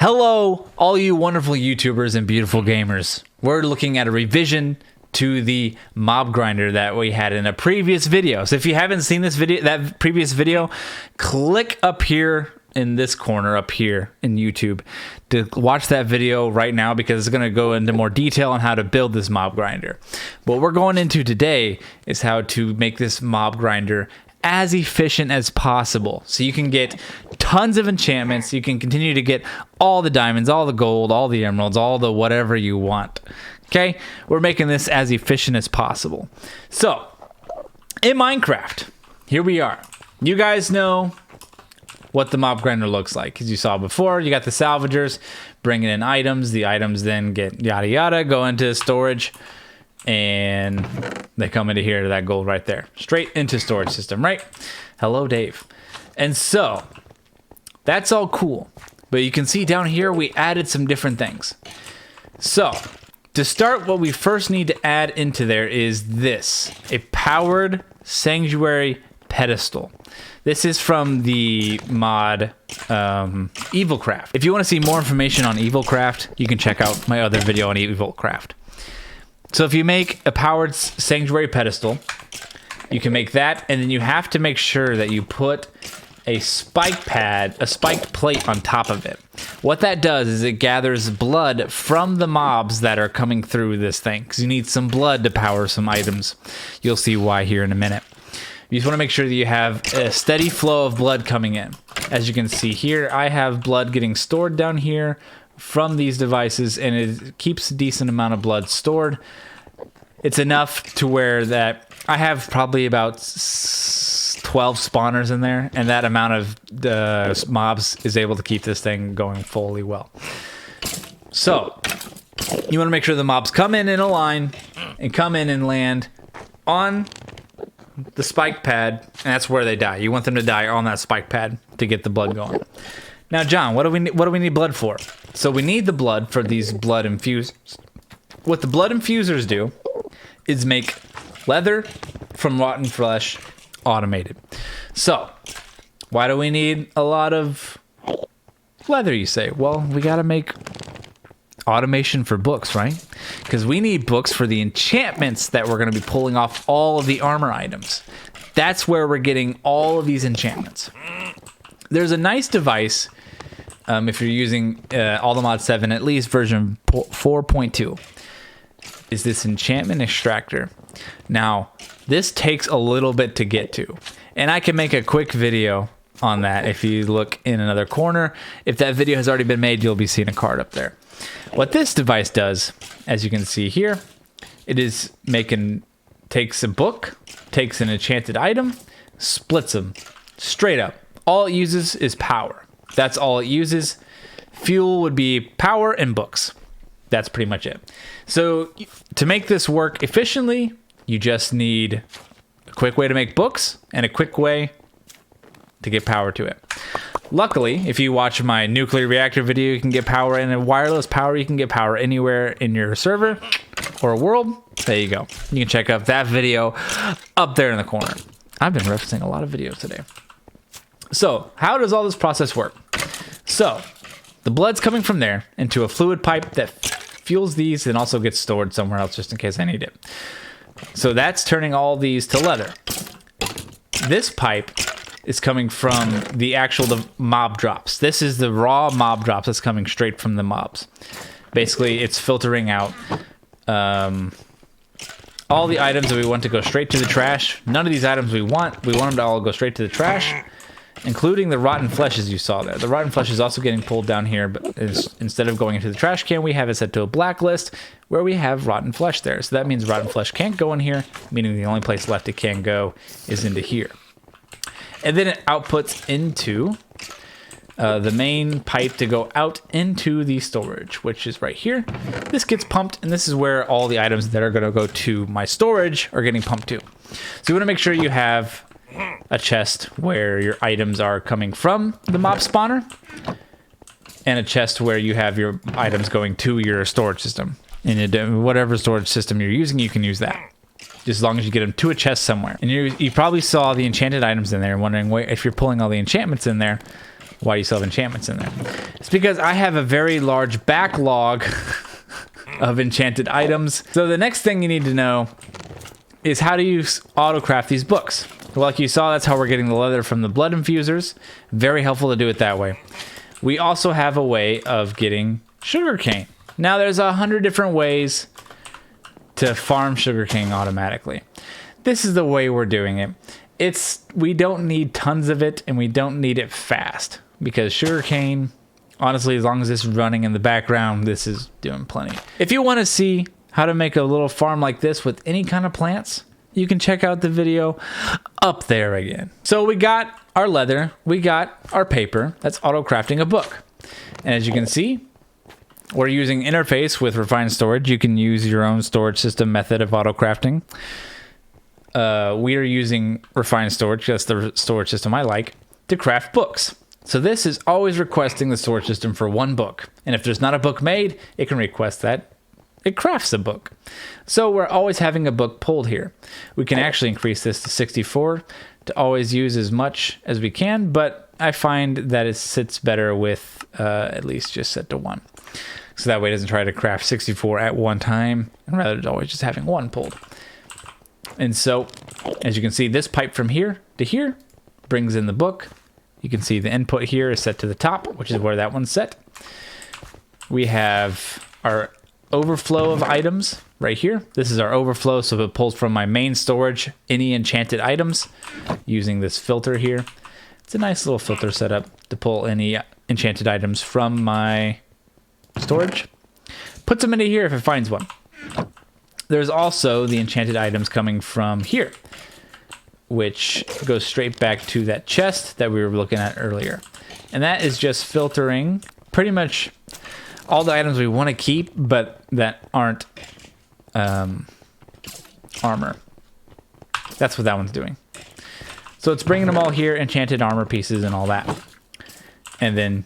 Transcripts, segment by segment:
Hello, all you wonderful YouTubers and beautiful gamers. We're looking at a revision to the mob grinder that we had in a previous video. So if you haven't seen this video, that previous video, click up here in this corner up here in YouTube to watch that video right now, because it's going to go into more detail on how to build this mob grinder. What we're going into today is how to make this mob grinder as efficient as possible, so you can get tons of enchantments, you can continue to get all the diamonds, all the gold, all the emeralds, all the whatever you want. Okay, we're making this as efficient as possible. So in Minecraft, here we are. You guys know what the mob grinder looks like. As you saw before, you got the salvagers bringing in items. The items then get yada yada, go into storage, and they come into here to that gold right there, straight into storage system, right? Hello, Dave. And so that's all cool, but you can see down here we added some different things. So to start, what we first need to add into there is this, a powered sanctuary pedestal. This is from the mod EvilCraft. If you want to see more information on EvilCraft, you can check out my other video on EvilCraft. So if you make a powered sanctuary pedestal, you can make that, and then you have to make sure that you put a spike pad, a spiked plate on top of it. What that does is it gathers blood from the mobs that are coming through this thing, because you need some blood to power some items. You'll see why here in a minute. You just want to make sure that you have a steady flow of blood coming in. As you can see here, I have blood getting stored down here from these devices, and it keeps a decent amount of blood stored. It's enough to where that I have probably about 12 spawners in there, and that amount of mobs is able to keep this thing going fully well. So you want to make sure the mobs come in a line and come in and land on the spike pad, and that's where they die. You want them to die on that spike pad to get the blood going. Now, John, what do we need blood for? So we need the blood for these blood infusers. What the blood infusers do is make leather from rotten flesh automated. So why do we need a lot of leather, you say? Well, we got to make automation for books, right? Because we need books for the enchantments that we're going to be pulling off all of the armor items. That's where we're getting all of these enchantments. There's a nice device, if you're using AllTheMod 7, at least version 4.2, is this enchantment extractor. Now, this takes a little bit to get to, and I can make a quick video on that. If you look in another corner, if that video has already been made, you'll be seeing a card up there. What this device does, as you can see here, it is takes a book, takes an enchanted item, splits them straight up. All it uses is power. That's all it uses. Fuel would be power and books. That's pretty much it. So to make this work efficiently, you just need a quick way to make books and a quick way to get power to it. Luckily, if you watch my nuclear reactor video, you can get power, and a wireless power, you can get power anywhere in your server or world. There you go. You can check out that video up there in the corner. I've been referencing a lot of videos today. So how does all this process work? So the blood's coming from there into a fluid pipe that fuels these and also gets stored somewhere else just in case I need it. So that's turning all these to leather. This pipe is coming from the mob drops. This is the raw mob drops that's coming straight from the mobs. Basically, it's filtering out all the items that we want to go straight to the trash. None of these items we want. We want them to all go straight to the trash, including the rotten flesh, as you saw there. The rotten flesh is also getting pulled down here, but instead of going into the trash can, we have it set to a blacklist where we have rotten flesh there. So that means rotten flesh can't go in here, meaning the only place left it can go is into here. And then it outputs into the main pipe to go out into the storage, which is right here. This gets pumped, and this is where all the items that are going to go to my storage are getting pumped to. So you want to make sure you have a chest where your items are coming from the mob spawner, and a chest where you have your items going to your storage system. And whatever storage system you're using, you can use that, just as long as you get them to a chest somewhere. And you probably saw the enchanted items in there, wondering if you're pulling all the enchantments in there, why do you still have enchantments in there? It's It's because I have a very large backlog of enchanted items. So the next thing you need to know is how to use autocraft these books. Well, like you saw, that's how we're getting the leather from the blood infusers. Very helpful to do it that way. We also have a way of getting sugarcane. Now there's 100 different ways to farm sugarcane automatically. This is the way we're doing it. We don't need tons of it, and we don't need it fast, because sugarcane, honestly, as long as it's running in the background, this is doing plenty. If you want to see how to make a little farm like this with any kind of plants, you can check out the video up there again. So we got our leather, we got our paper. That's auto crafting a book. And as you can see, we're using interface with refined storage. You can use your own storage system method of auto crafting. We are using refined storage, that's the storage system I like, to craft books. So this is always requesting the storage system for one book. And if there's not a book made, it can request that it crafts a book. So we're always having a book pulled here. We can actually increase this to 64 to always use as much as we can, but I find that it sits better with at least just set to 1. So that way it doesn't try to craft 64 at one time, and rather it's always just having 1 pulled. And so, as you can see, this pipe from here to here brings in the book. You can see the input here is set to the top, which is where that one's set. We have our overflow of items right here. This is our overflow, so it pulls from my main storage any enchanted items using this filter here. It's a nice little filter setup to pull any enchanted items from my storage. Puts them into here if it finds one. There's also the enchanted items coming from here, which goes straight back to that chest that we were looking at earlier. And that is just filtering pretty much all the items we want to keep, but that aren't armor. That's what that one's doing. So it's bringing them all here, enchanted armor pieces and all that. And then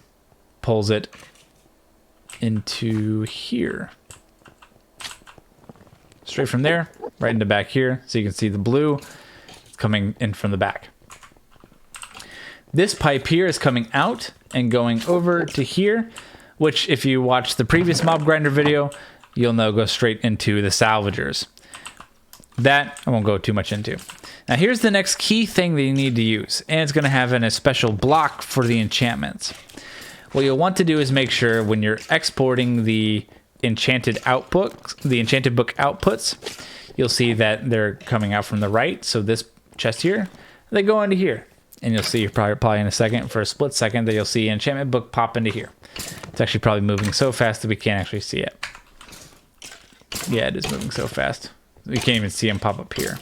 pulls it into here. Straight from there, right into back here. So you can see the blue coming in from the back. This pipe here is coming out and going over to here, which if you watch the previous mob grinder video, you'll know goes straight into the salvagers. That I won't go too much into. Now here's the next key thing that you need to use, and it's going to have a special block for the enchantments. What you'll want to do is make sure when you're exporting the enchanted output, the enchanted book outputs, you'll see that they're coming out from the right. So this chest here, they go into here, and you'll see probably in a second, for a split second, that you'll see enchantment book pop into here. It's actually probably moving so fast that we can't actually see it. Yeah, it is moving so fast. We can't even see them pop up here.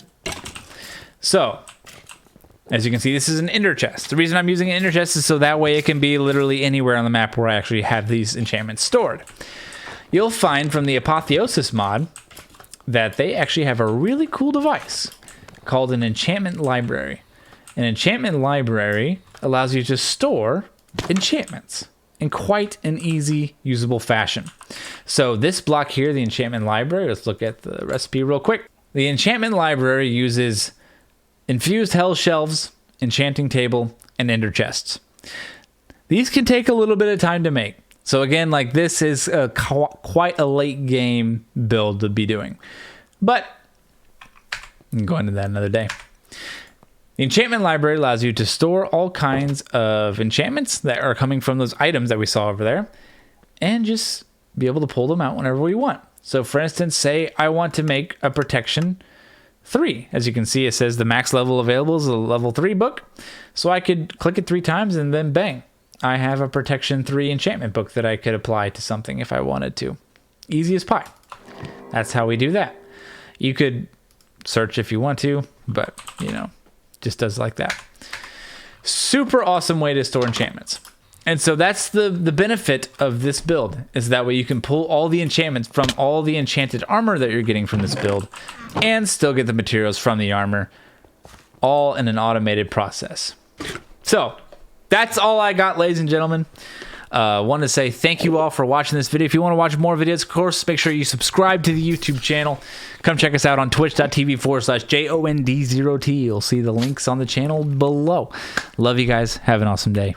So, as you can see, this is an ender chest. The reason I'm using an ender chest is so that way it can be literally anywhere on the map where I actually have these enchantments stored. You'll find from the Apotheosis mod that they actually have a really cool device called an enchantment library. An enchantment library allows you to store enchantments in quite an easy, usable fashion. So this block here, the enchantment library, let's look at the recipe real quick. The enchantment library uses infused hell shelves, enchanting table, and ender chests. These can take a little bit of time to make. So again, like this is quite a late game build to be doing. But we can go into that another day. The enchantment library allows you to store all kinds of enchantments that are coming from those items that we saw over there, and just be able to pull them out whenever we want. So for instance, say I want to make a protection 3. As you can see, it says the max level available is a level 3 book. So I could click it 3 times and then bang, I have a protection 3 enchantment book that I could apply to something if I wanted to. Easy as pie. That's how we do that. You could search if you want to, but you know, just does like that. Super awesome way to store enchantments. And so that's the benefit of this build, is that way you can pull all the enchantments from all the enchanted armor that you're getting from this build and still get the materials from the armor, all in an automated process. So that's all I got, ladies and gentlemen. Want to say thank you all for watching this video. If you want to watch more videos, of course, make sure you subscribe to the YouTube channel. Come check us out on twitch.tv/JOND0T. You'll see the links on the channel below. Love you guys. Have an awesome day.